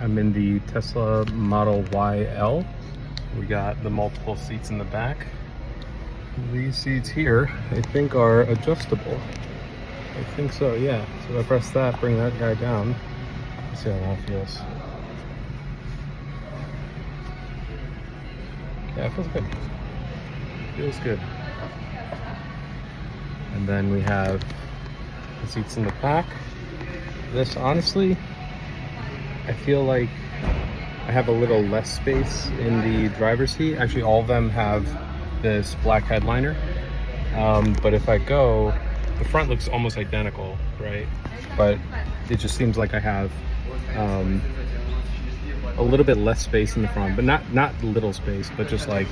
I'm in the Tesla Model YL. We got the multiple seats in the back. These seats here, I think, are adjustable. I think so, yeah. So if I press that, bring that guy down. Let's see how that feels. Yeah, it feels good. Feels good. And then we have the seats in the back. This, honestly, I feel like I have a little less space in the driver's seat. Actually, all of them have this black headliner. But if I go, the front looks almost identical, right? But it just seems like I have a little bit less space in the front, but not little space, but just like,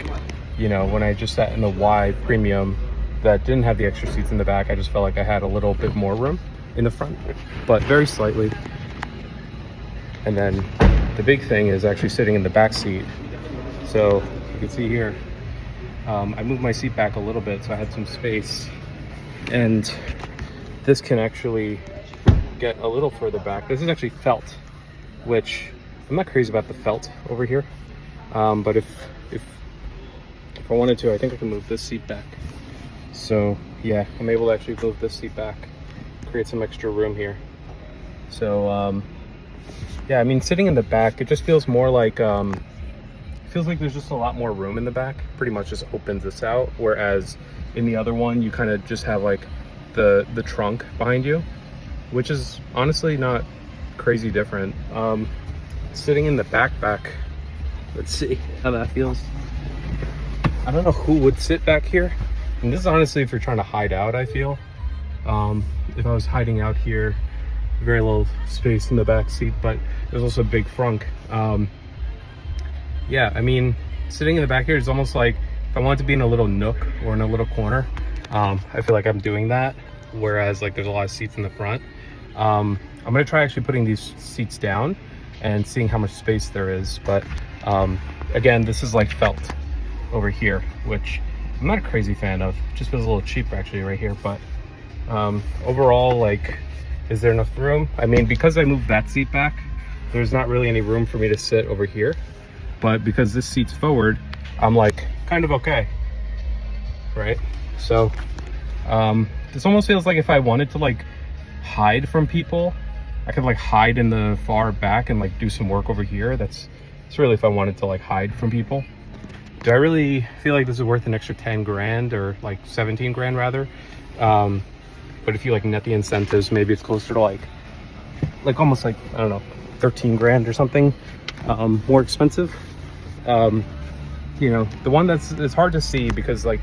you know, when I just sat in the Y Premium that didn't have the extra seats in the back, I just felt like I had a little bit more room in the front, but very slightly. And then the big thing is actually sitting in the back seat. So you can see here, I moved my seat back a little bit so I had some space, and this can actually get a little further back. This is actually felt, which I'm not crazy about the felt over here, but if I wanted to, I think I can move this seat back. So yeah, I'm able to actually move this seat back, create some extra room here. So yeah, I mean, sitting in the back, it just feels more like feels like there's just a lot more room in the back. Pretty much just opens this out, whereas in the other one you kind of just have like the trunk behind you, which is honestly not crazy different. Sitting in the back, let's see how that feels. I don't know who would sit back here, and this is honestly if you're trying to hide out. I feel if I was hiding out here, very little space in the back seat, but there's also a big frunk. Yeah, I mean, sitting in the back here is almost like if I wanted to be in a little nook or in a little corner, I feel like I'm doing that, whereas like there's a lot of seats in the front. I'm gonna try actually putting these seats down and seeing how much space there is, but again, this is like felt over here, which I'm not a crazy fan of. It just feels a little cheap actually right here, but overall, like, is there enough room? I mean, because I moved that seat back, there's not really any room for me to sit over here, but because this seat's forward, I'm like kind of okay, right? So this almost feels like if I wanted to like hide from people, I could like hide in the far back and like do some work over here. It's really if I wanted to like hide from people. Do I really feel like this is worth an extra 10 grand or like 17 grand rather? But if you like net the incentives, maybe it's closer to like almost like, I don't know, 13 grand or something more expensive. You know, the one it's hard to see because like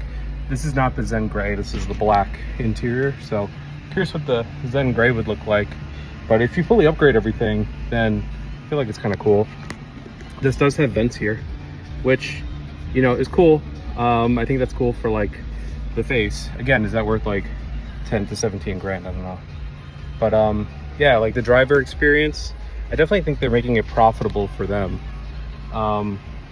this is not the Zen Gray, this is the black interior. So curious what the Zen Gray would look like. But if you fully upgrade everything, then I feel like it's kind of cool. This does have vents here, which, you know, is cool. I think that's cool for like the face. Again, is that worth like 10 to 17 grand? I don't know. But yeah, like the driver experience, I definitely think they're making it profitable for them.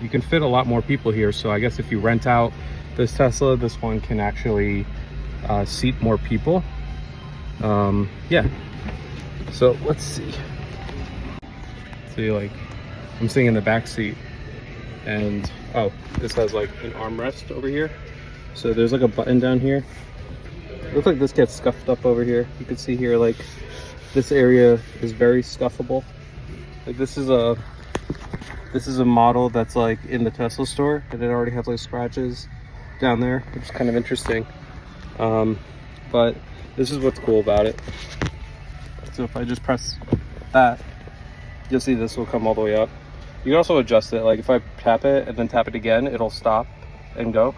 You can fit a lot more people here, so I guess if you rent out this Tesla, this one can actually seat more people. Yeah, so let's see. Like, I'm sitting in the back seat, and oh, this has like an armrest over here, so there's like a button down here. It looks like this gets scuffed up over here. You can see here, like, this area is very scuffable. Like, this is a model that's like in the Tesla store, and it already has like scratches down there, which is kind of interesting. But this is what's cool about it. So if I just press that, you'll see this will come all the way up. You can also adjust it. Like if I tap it and then tap it again, it'll stop and go.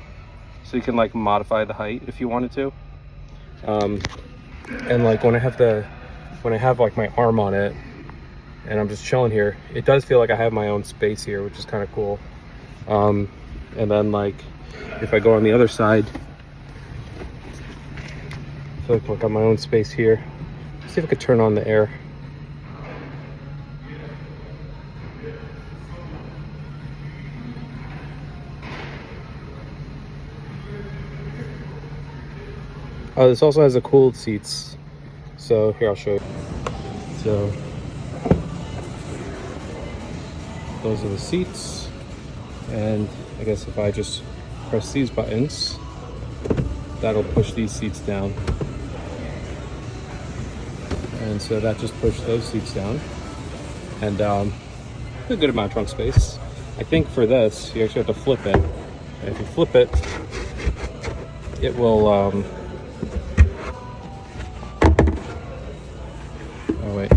So you can like modify the height if you wanted to. And like when I have like my arm on it and I'm just chilling here, it does feel like I have my own space here, which is kind of cool. And then like if I go on the other side, I feel like I've got my own space here. Let's see if I could turn on the air. Oh, this also has the cooled seats. So here, I'll show you. So those are the seats. And I guess if I just press these buttons, that'll push these seats down. And so that just pushed those seats down. And a good amount of trunk space. I think for this, you actually have to flip it. And if you flip it, it will, oh wait,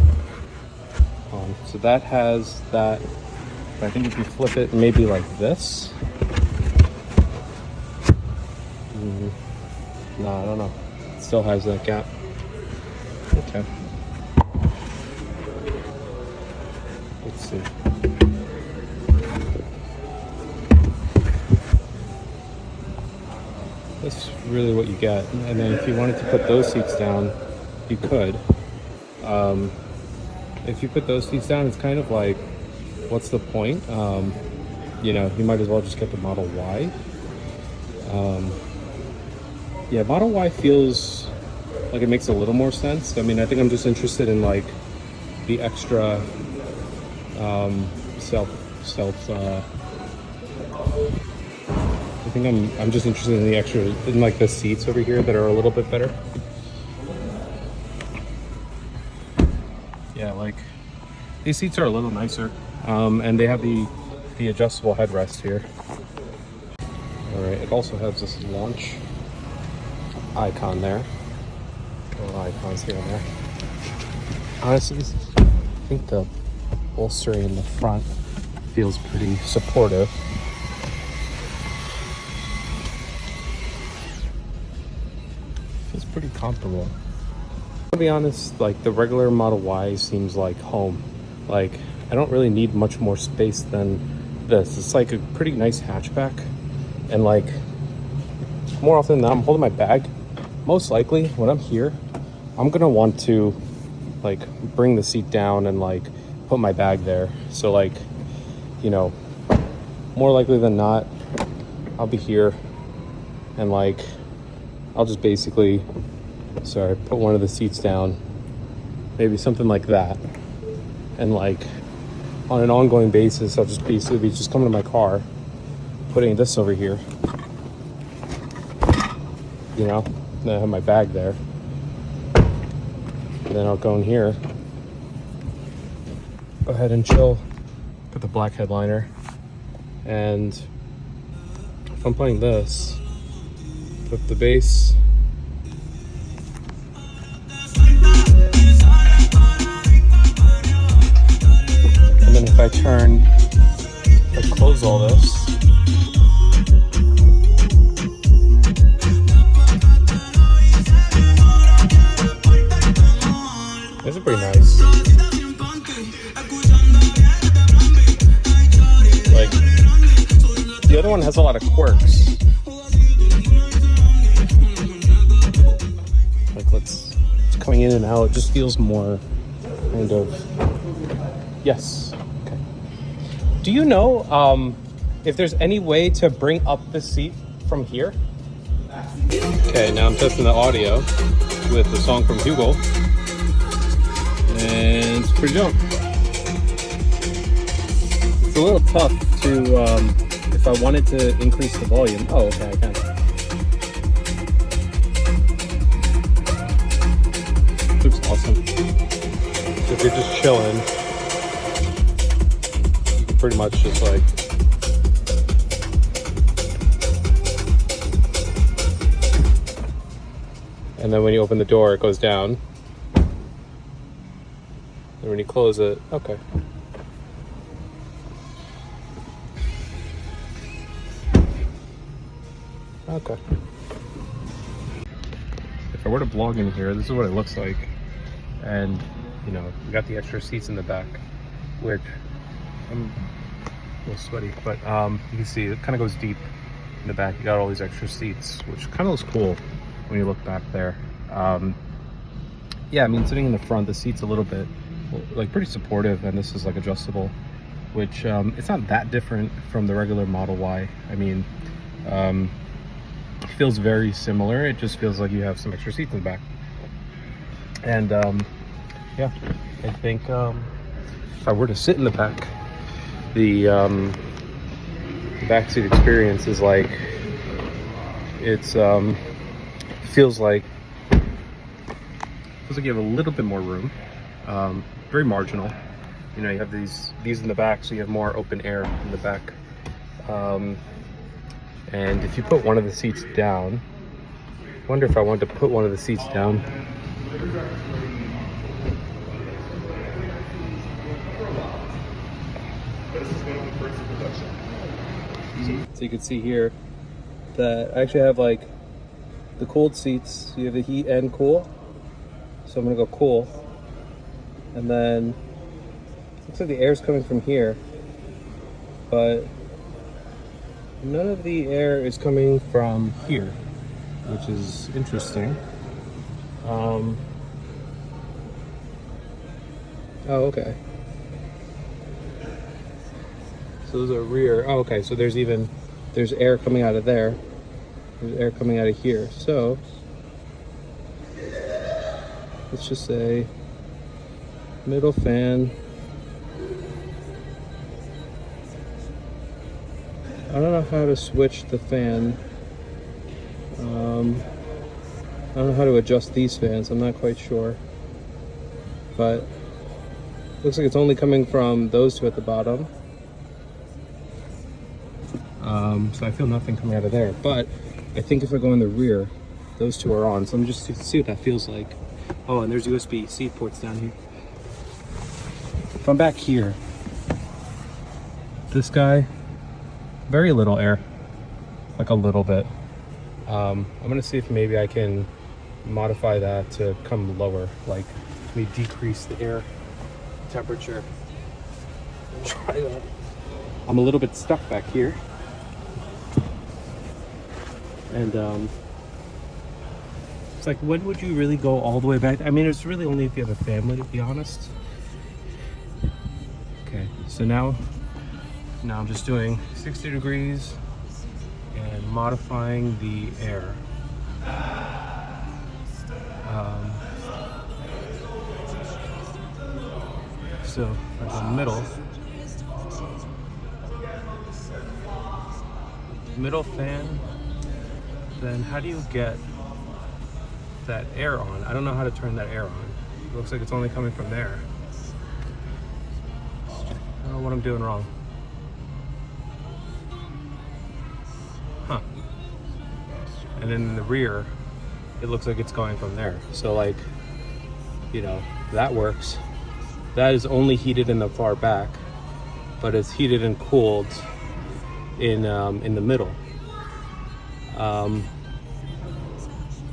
so that has that, I think if you flip it maybe like this, no, I don't know, it still has that gap. Okay, let's see. That's really what you get. And then if you wanted to put those seats down, you could. If you put those seats down, it's kind of like, what's the point? You know, you might as well just get the Model Y. Yeah, Model Y feels like it makes a little more sense. I mean, I think I'm just interested in like the extra I think I'm just interested in the extra, in like the seats over here that are a little bit better. Yeah, like these seats are a little nicer, and they have the adjustable headrest here. All right, it also has this launch icon there. Little icons here and there. Honestly, I think the bolstering in the front feels pretty supportive. Feels pretty comfortable. To be honest, like the regular Model Y seems like home. Like I don't really need much more space than this. It's like a pretty nice hatchback, and like more often than not, I'm holding my bag. Most likely when I'm here, I'm gonna want to like bring the seat down and like put my bag there. So like, you know, more likely than not, I'll be here and like I'll just basically, put one of the seats down, maybe something like that, and like on an ongoing basis I'll just basically be just coming to my car, putting this over here, you know, and I have my bag there, and then I'll go in here, go ahead and chill, put the black headliner, and if I'm playing this, put the bass, and then if I turn, I close all this, this is pretty nice. Like, the other one has a lot of quirks. Like, it's coming in and out, it just feels more kind of, yes. Okay. Do you know if there's any way to bring up the seat from here? Okay, now I'm testing the audio with the song from Hugo. And it's pretty dope. It's a little tough to, if I wanted to increase the volume. Oh, okay, I can. It's awesome. If you're just chilling, you can pretty much just like, and then when you open the door, it goes down. And when you close it, okay. Okay. If I were to vlog in here, this is what it looks like. And, you know, we got the extra seats in the back, which I'm a little sweaty, but you can see it kind of goes deep in the back. You got all these extra seats, which kind of looks cool when you look back there. Yeah, I mean, sitting in the front, the seat's a little bit like pretty supportive, and this is like adjustable, which it's not that different from the regular Model Y. I mean, it feels very similar. It just feels like you have some extra seats in the back. And yeah, I think if I were to sit in the back, backseat experience is like, it's feels like you have a little bit more room, very marginal. You know, you have these in the back, so you have more open air in the back. And if you put one of the seats down, I wonder if I wanted to put one of the seats down. So you can see here that I actually have like the cooled seats. So you have the heat and cool. So I'm gonna go cool. And then looks like the air's coming from here, but none of the air is coming from here, which is interesting. Oh, okay. So those are rear. Oh, okay. So there's air coming out of there. There's air coming out of here. So let's just say middle fan. I don't know how to switch the fan. I don't know how to adjust these fans. I'm not quite sure. But looks like it's only coming from those two at the bottom. So I feel nothing coming out of there. But I think if I go in the rear, those two are on. So let me just see what that feels like. Oh, and there's USB-C ports down here. If I'm back here, this guy, very little air, like a little bit. I'm gonna see if maybe I can modify that to come lower, like maybe decrease the air temperature. Try that. I'm a little bit stuck back here. And it's like, when would you really go all the way back? I mean, it's really only if you have a family, to be honest. Okay, so now I'm just doing 60 degrees and modifying the air. So like the middle fan, then how do you get that air on? I don't know how to turn that air on. It looks like it's only coming from there. I don't know what I'm doing wrong. Huh. And then in the rear, it looks like it's going from there. So like, you know, that works. That is only heated in the far back, but it's heated and cooled in the middle.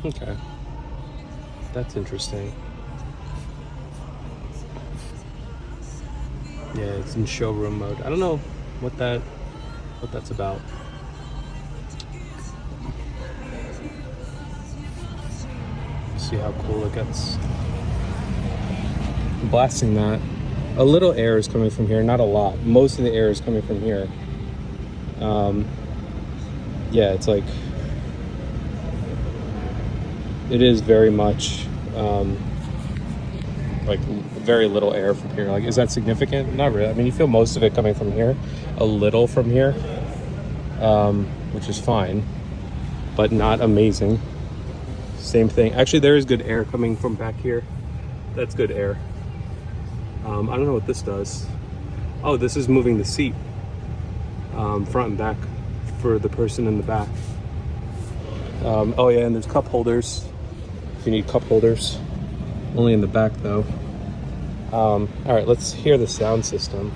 Okay, that's interesting. Yeah, it's in showroom mode. I don't know what that's about. See how cool it gets. Blasting that. A little air is coming from here, not a lot. Most of the air is coming from here. Yeah, it's like, it is very much like very little air from here. Like, is that significant? Not really. I mean, you feel most of it coming from here, a little from here, which is fine, but not amazing. Same thing. Actually, there is good air coming from back here. That's good air. I don't know what this does. Oh, this is moving the seat front and back for the person in the back. Oh yeah, and there's cup holders if you need cup holders. Only in the back though. All right, let's hear the sound system.